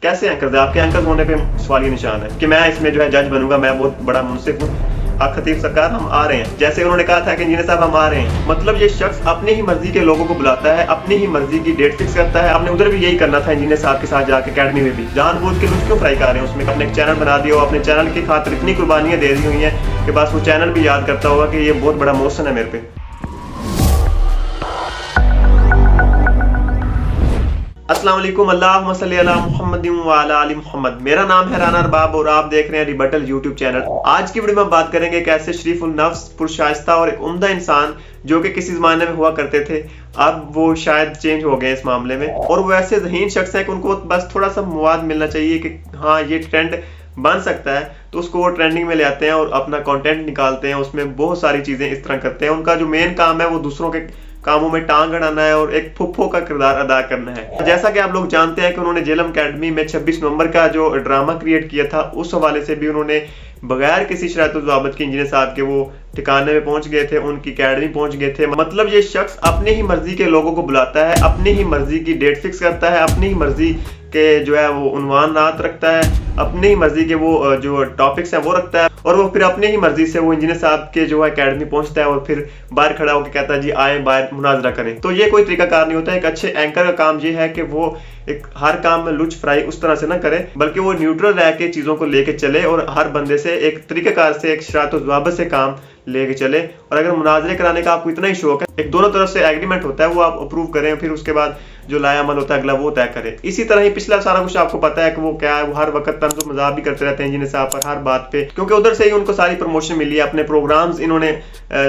कैसे एंकर थे? आपके एंकर होने पे सवाल ये निशान है कि मैं इसमें जो है जज बनूंगा, मैं बहुत बड़ा मुंसिफ हूँ। हक खतीब सरकार हम आ रहे हैं, जैसे उन्होंने कहा था कि इंजीनियर साहब हम आ रहे हैं, मतलब ये शख्स अपनी ही मर्जी के लोगों को बुलाता है, अपनी ही मर्जी की डेट फिक्स करता है। आपने उधर भी यही करना था इंजीनियर साहब के साथ जाके अकेडमी में भी, जानबूझ के लोग क्यों फ्राई कर रहे हैं उसमें? अपने चैनल बना दिया, अपने चैनल की खातिर इतनी कुर्बानियां दे दी हुई हैं कि बस वो चैनल भी याद करता होगा कि ये बहुत बड़ा मोहसन है मेरे पे। अस्सलाम वालेकुम, अल्लाहुम्मा सल्ली अला मुहम्मदिन व अला आलि मुहम्मद। मेरा नाम है राना अरबाब और आप देख रहे हैं रिबटल यूट्यूब चैनल। आज की वीडियो में बात करेंगे कि ऐसे शरीफुल नफ्स, पुरशाइस्ता और एक उम्दा इंसान जो कि किसी ज़माने में हुआ करते थे, अब वो शायद चेंज हो गए इस मामले में, और वो ऐसे ज़हीन शख्स हैं कि उनको बस थोड़ा सा मवाद मिलना चाहिए कि हाँ ये ट्रेंड बन सकता है, तो उसको वो ट्रेंडिंग में ले आते हैं और अपना कंटेंट निकालते हैं, उसमें बहुत सारी चीज़ें इस तरह करते हैं। उनका जो मेन काम है वो दूसरों के कामों में टांग अड़ाना है और एक फुफ्फो का किरदार अदा करना है। जैसा कि आप लोग जानते हैं कि उन्होंने जेलम अकेडमी में 26 नवंबर का जो ड्रामा क्रिएट किया था, उस हवाले से भी उन्होंने बगैर किसी शरायत-ओ-ज़वाबित के इंजीनियर साहब के वो ठिकाने में पहुंच गए थे, उनकी अकेडमी पहुंच गए थे। मतलब ये शख्स अपनी ही मर्जी के लोगों को बुलाता है, अपनी ही मर्जी की डेट फिक्स करता है, अपनी ही मर्जी के जो है वो उन्वान रात रखता है, अपनी ही मर्जी के वो जो टॉपिक्स हैं वो रखता है, और वो फिर अपनी ही मर्जी से वो इंजीनियर साहब के जो है अकेडमी पहुंचता है और फिर बाहर खड़ा होकर कहता है जी आए बाहर मुनाजरा करें। तो ये कोई तरीकाकार नहीं होता है। एक अच्छे एंकर का काम ये है कि वो एक हर काम में लुच फ्राई उस तरह से ना करे, बल्कि वो न्यूट्रल रह के चीज़ों को लेके चले और हर बंदे से एक तरीकाकार से, एक शरायत-ओ-ज़वाबित से काम लेके चले। और अगर मुनाजरे कराने का आपको इतना ही शौक है, एक दोनों तरफ से एग्रीमेंट होता है वो आप अप्रूव करें, फिर उसके बाद जो लाया अमल होता है अगला वो तय करें। इसी तरह ही पिछला सारा कुछ आपको पता है कि वो क्या है, वो हर वक्त तंज मजाक भी करते रहते हैं इंजीनियर साहब पर हर बात पे, क्योंकि उधर से ही उनको सारी प्रमोशन मिली है। अपने प्रोग्राम्स इन्होंने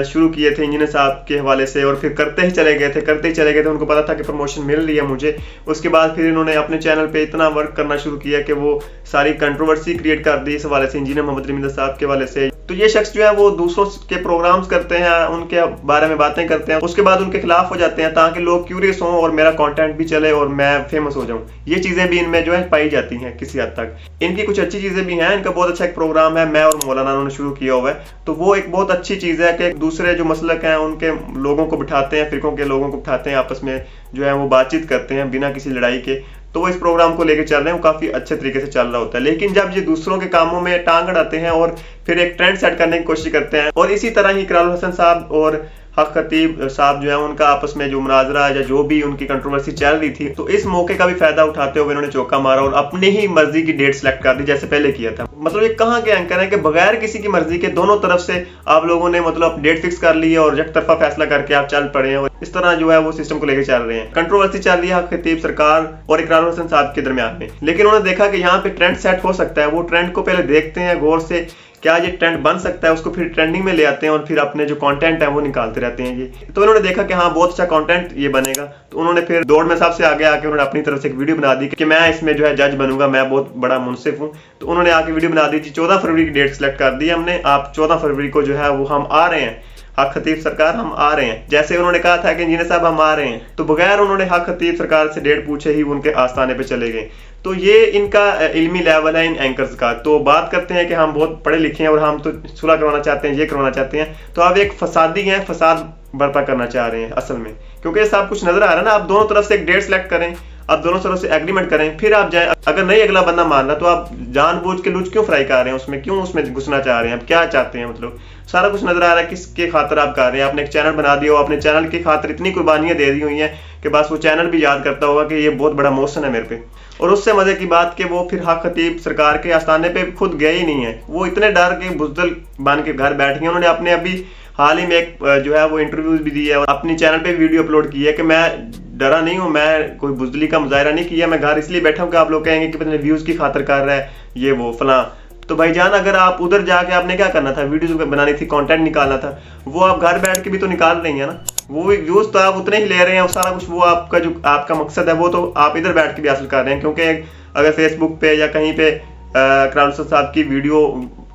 शुरू किए थे इंजीनियर साहब के हवाले से और फिर करते ही चले गए थे। उनको पता था कि प्रमोशन मिल रही है मुझे। उसके बाद फिर इन्होंने अपने चैनल पे इतना वर्क करना शुरू किया कि वो सारी कंट्रोवर्सी क्रिएट कर दी इस हवाले से, इंजीनियर मोहम्मद रमींदर साहब के हवाले से। तो ये शख्स जो है वो दूसरों के प्रोग्राम्स करते हैं, उनके बारे में बातें करते हैं, उसके बाद उनके खिलाफ हो जाते हैं ताकि लोग क्यूरियस हों और मेरा कंटेंट भी चले और मैं फेमस हो जाऊं। ये चीजें भी इनमें जो है पाई जाती हैं किसी हद तक। इनकी कुछ अच्छी चीजें भी हैं। इनका बहुत अच्छा एक प्रोग्राम है, मैं और मौलाना उन्होंने शुरू किया हुआ है, तो वो एक बहुत अच्छी चीज है कि दूसरे जो मसलक हैं उनके लोगों को बिठाते हैं, फिरकों के लोगों को बिठाते हैं, आपस में जो है वो बातचीत करते हैं बिना किसी लड़ाई के। तो वो इस प्रोग्राम को लेकर चल रहे हैं, वो काफी अच्छे तरीके से चल रहा होता है। लेकिन जब ये दूसरों के कामों में टांग अड़ाते हैं और फिर एक ट्रेंड सेट करने की कोशिश करते हैं, और इसी तरह ही इकरारुल हसन साहब और हक खतीब साहब जो है उनका आपस में जो मुनाजरा या जो भी उनकी कंट्रोवर्सी चल रही थी, तो इस मौके का भी फायदा उठाते हुए इन्होंने चौका मारा और अपनी ही मर्जी की डेट सेलेक्ट कर दी जैसे पहले किया था। मतलब ये कहाँ के एंकर है कि बगैर किसी की मर्जी के दोनों तरफ से आप लोगों ने मतलब डेट फिक्स कर ली है और एक तरफा फैसला करके आप चल पड़े हैं और इस तरह जो है वो सिस्टम को लेकर चल रहे हैं। कंट्रोवर्सी चल रही है हक खतीब सरकार और इकरारुल हसन साहब के दरमियान में, लेकिन उन्होंने देखा कि यहाँ पे ट्रेंड सेट हो सकता है। वो ट्रेंड को पहले देखते हैं गौर से, क्या ये ट्रेंड बन सकता है, उसको फिर ट्रेंडिंग में ले आते हैं और फिर अपने जो कंटेंट है वो निकालते रहते हैं। ये तो उन्होंने देखा कि हाँ बहुत अच्छा कंटेंट ये बनेगा, तो उन्होंने फिर दौड़ में सबसे आगे आके उन्होंने अपनी तरफ से एक वीडियो बना दी कि मैं इसमें जो है जज बनूंगा, मैं बहुत बड़ा मुंसिफ हूँ। तो उन्होंने आके वीडियो बना दी थी, 14 फरवरी की डेट सेलेक्ट कर दी हमने, आप 14 फरवरी को जो है वो हम आ रहे हैं, हक खतीब सरकार हम आ रहे हैं। जैसे उन्होंने कहा था कि इंजीनियर साहब हम आ रहे हैं, तो बगैर उन्होंने हक खतीब सरकार से डेट पूछे ही उनके आस्थाने पे चले गए। तो ये इनका इल्मी लेवल है इन एंकर्स का। तो बात करते हैं कि हम बहुत पढ़े लिखे हैं और हम तो सुलह करवाना चाहते हैं, ये करवाना चाहते हैं, तो आप एक फसादी हैं, फसाद बर्पा करना चाह रहे हैं असल में, क्योंकि ये सब कुछ नजर आ रहा है ना। आप दोनों तरफ से एक डेट सेलेक्ट करें, आप दोनों तरफ से एग्रीमेंट करें, फिर आप जाए। अगर नहीं अगला बंदा मान रहा तो आप जानबूझ के लुच क्यों फ्राई कर रहे हैं उसमें, क्यों उसमें घुसना चाह रहे हैं, आप क्या चाहते हैं? मतलब सारा कुछ नजर आ रहा है किसके खातिर आप कर रहे हैं। आपने एक चैनल बना दिया, अपने चैनल की खातिर इतनी कुर्बानियां दे दी हुई हैं कि बस वो चैनल भी याद करता होगा कि ये बहुत बड़ा मोहसन है मेरे पे। और उससे मजे की बात कि वो फिर हक खतीब सरकार के आस्थाने पे खुद गए ही नहीं है, वो इतने डर के बुज़दिल बन के घर बैठ गए। उन्होंने अपने अभी हाल ही में एक जो है वो इंटरव्यूज भी दी है और अपनी चैनल पे वीडियो अपलोड की है कि मैं डरा नहीं हूँ, मैं कोई बुज़दिली का मुजाहरा नहीं किया, मैं घर इसलिए बैठा हूँ कि आप लोग कहेंगे कि पता नहीं व्यूज की खातिर कर रहा है ये वो फलां। तो भाईजान अगर आप उधर जाके आपने क्या करना था, वीडियोस बनानी थी, कंटेंट निकालना था, वो आप घर बैठ के भी तो निकाल रही हैं ना। वो व्यूज तो आप उतने ही ले रहे हैं, सारा कुछ वो आपका जो आपका मकसद है वो तो आप इधर बैठ के भी हासिल कर रहे हैं। क्योंकि अगर फेसबुक पे या कहीं पे इकरारुल हसन साहब की वीडियो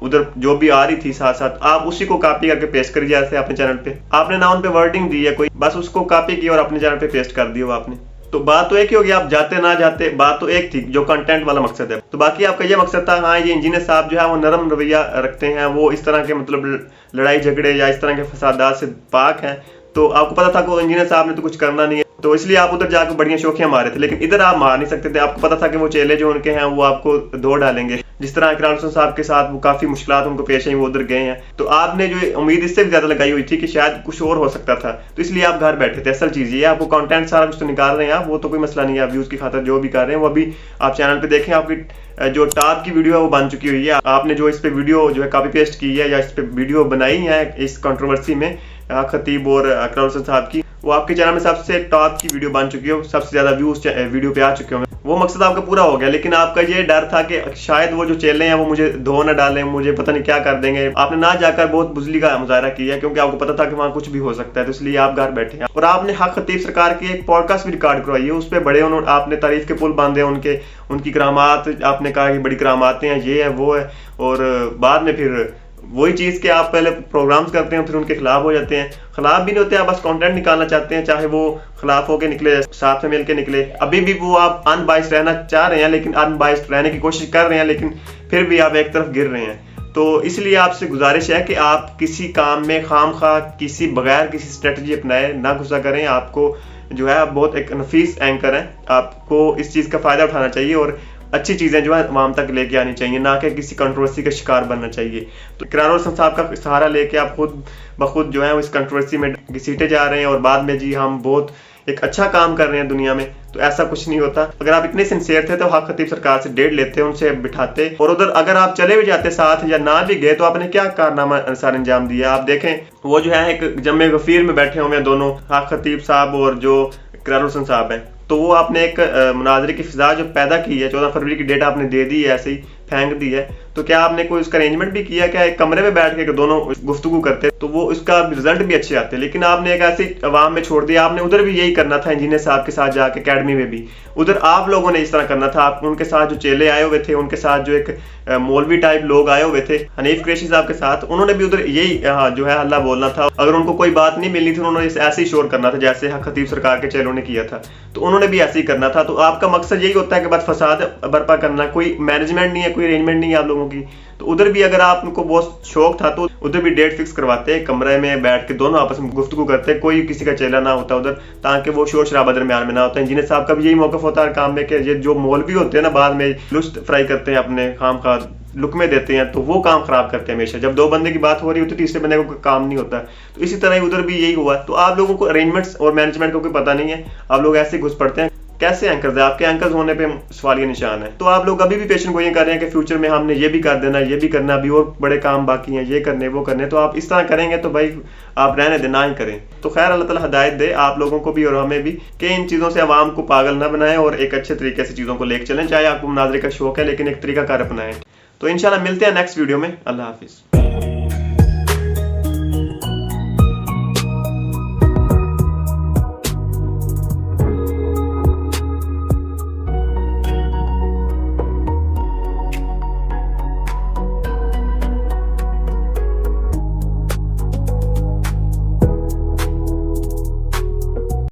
उधर जो भी आ रही थी साथ साथ आप उसी को कॉपी करके पेस्ट करिए। जैसे अपने चैनल पे आपने ना उन पे वर्डिंग दी है कोई, बस उसको कॉपी की और अपने चैनल पे पेस्ट कर दिया आपने। तो बात तो एक ही होगी, आप जाते ना जाते, बात तो एक थी जो कंटेंट वाला मकसद है। तो बाकी आपका ये मकसद था, हाँ ये इंजीनियर साहब जो है वो नरम रवैया रखते हैं, वो इस तरह के मतलब लड़ाई झगड़े या इस तरह के फसादात से पाक हैं। तो आपको पता था कि इंजीनियर साहब ने तो कुछ करना नहीं है, तो इसलिए आप उधर जाकर बढ़िया शौकियां मारे थे, लेकिन इधर आप मार नहीं सकते थे। आपको पता था कि वो चेले जो उनके हैं वो आपको धो डालेंगे। जिस तरह इकरार हुसैन साहब के साथ वो काफी मुश्किलात उनको पेश आई, वो उधर गए हैं। तो आपने जो उम्मीद इससे भी ज्यादा लगाई हुई थी कि शायद कुछ और हो सकता था, तो इसलिए आप घर बैठे थे। असल चीज ये, आपको कंटेंट सारा कुछ तो निकाल रहे हैं आप, वो तो कोई मसला नहीं है। आप व्यूज की खातिर जो भी कर रहे हैं वो अभी आप चैनल पे देखें, आपकी जो टॉप की वीडियो है वो बन चुकी हुई है। आपने जो इस पे वीडियो जो है कॉपी पेस्ट की है या इस पे वीडियो बनाई है इस कंट्रोवर्सी में खतीब और इकरार हुसैन साहब की, वो आपके चैनल में सबसे टॉप की वीडियो बन चुकी है, सबसे ज्यादा व्यूज वीडियो पे आ चुके होंगे। वो मकसद आपका पूरा हो गया। लेकिन आपका ये डर था कि शायद वो जो चेले हैं वो मुझे धो न डालें, मुझे पता नहीं क्या कर देंगे। आपने ना जाकर बहुत बुजली का मुजाहरा किया, क्योंकि आपको पता था कि वहाँ कुछ भी हो सकता है, तो इसलिए आप घर बैठे हैं। और आपने हक खतीब सरकार की एक पॉडकास्ट भी रिकॉर्ड करवाई है, उस पर बड़े उन्होंने आपने तारीफ के पुल बांधे उनकी करामात, आपने कहा कि बड़ी करामातें हैं, ये है वो है। और बाद में फिर वही चीज के आप पहले प्रोग्राम्स करते हैं फिर उनके खिलाफ हो जाते हैं। खिलाफ भी नहीं होते, आप बस कंटेंट निकालना चाहते हैं, चाहे वो खिलाफ होके निकले, साथ में मिलके निकले। अभी भी वो आप अनबाइस्ड रहना चाह रहे हैं, लेकिन अनबाइस्ड रहने की कोशिश कर रहे हैं, लेकिन फिर भी आप एक तरफ गिर रहे हैं। तो इसलिए आपसे गुजारिश है कि आप किसी काम में खामखा किसी बगैर किसी स्ट्रेटजी अपनाए ना घुसा करें। आपको जो है आप बहुत एक नफीस एंकर हैं, आपको इस चीज का फायदा उठाना चाहिए और अच्छी चीजें जो है आवाम तक लेके आनी चाहिए, ना कि किसी कंट्रोवर्सी का शिकार बनना चाहिए। तो इकरार हुसैन साहब का सहारा लेके आप खुद ब खुद जो है इस कंट्रोवर्सी में घसीटे जा रहे हैं और बाद में जी हम बहुत एक अच्छा काम कर रहे हैं दुनिया में, तो ऐसा कुछ नहीं होता। अगर आप इतने सिंसियर थे तो हक खतीब सरकार से डेढ़ लेते, उनसे बिठाते, और उधर अगर आप चले भी जाते साथ या ना भी गए तो आपने क्या कारनामा सार अंजाम दिया। आप देखें वो जो है एक जमे गफीर में बैठे हुए हैं दोनों, हक खतीब साहब और जो इकरार हुसैन साहब हैं। तो वो आपने एक मुनाजरे की फिजा जो पैदा की है, 14 फरवरी की डेट आपने दे दी है, ऐसे ही फेंक दी है। तो क्या आपने कोई उसका अरेंजमेंट भी किया, क्या एक कमरे में बैठ के दोनों गुफ्तगू करते तो वो उसका रिजल्ट भी अच्छे आते। लेकिन आपने एक ऐसी अवाम में छोड़ दिया। आपने उधर भी यही करना था, इंजीनियर साहब के साथ जाके अकेडमी में भी उधर आप लोगों ने इस तरह करना था। आप उनके साथ जो चेले आए हुए थे, उनके साथ जो एक मौलवी टाइप लोग आए हुए थे हनीफ कुरैशी साहब के साथ, उन्होंने भी उधर यही जो है हल्ला बोलना था। अगर उनको कोई बात नहीं मिलनी थी उन्होंने ऐसे ही शोर करना था जैसे खतीब सरकार के चेलों ने किया था, तो उन्होंने भी ऐसे ही करना था। तो आपका मकसद यही होता है कि बस फसाद बर्पा करना, कोई मैनेजमेंट नहीं है, कोई अरेंजमेंट नहीं है आप लोगों की। तो उधर भी अगर आपको बहुत शौक था तो उधर भी डेट फिक्स करवाते, कमरे में बैठ के दोनों आपस में गुफ्तगू करते, कोई किसी का चेला ना होता उधर, ताकि वो शोर शराबा दरमियान में ना होता। इंजीनियर साहब का भी यही मौका होता है काम में कि ये जो मौलवी होते हैं ना बाद में लुत्फ फ्राई करते हैं, अपने खाम खा लुकमे देते हैं, तो वो काम खराब करते हैं हमेशा। जब दो बंदे की बात हो रही होती है तीसरे बंदे को काम नहीं होता। तो इसी तरह उधर भी यही हुआ। तो आप लोगों को अरेंजमेंट्स और मैनेजमेंट का कोई पता नहीं है, आप लोग ऐसे घुस पड़ते हैं। कैसे एंकर्स है, आपके एंकर्स होने पे सवालिया निशान है। तो आप लोग अभी भी पेशेंट गोइयां कर रहे हैं कि फ्यूचर में हमने ये भी कर देना, ये भी करना, अभी और बड़े काम बाकी हैं, ये करने वो करने। तो आप इस तरह करेंगे तो भाई आप रहने दें, ना ही करें। तो खैर अल्लाह ताला हिदायत दे आप लोगों को भी और हमें भी कि इन चीज़ों से आवाम को पागल ना बनाएं और एक अच्छे तरीके से चीज़ों को लेकर चलें। चाहे आपको मुनाजरे का शौक है, लेकिन एक तरीका कार अपनाएं। तो इंशाल्लाह मिलते हैं नेक्स्ट वीडियो में। अल्लाह हाफिज़।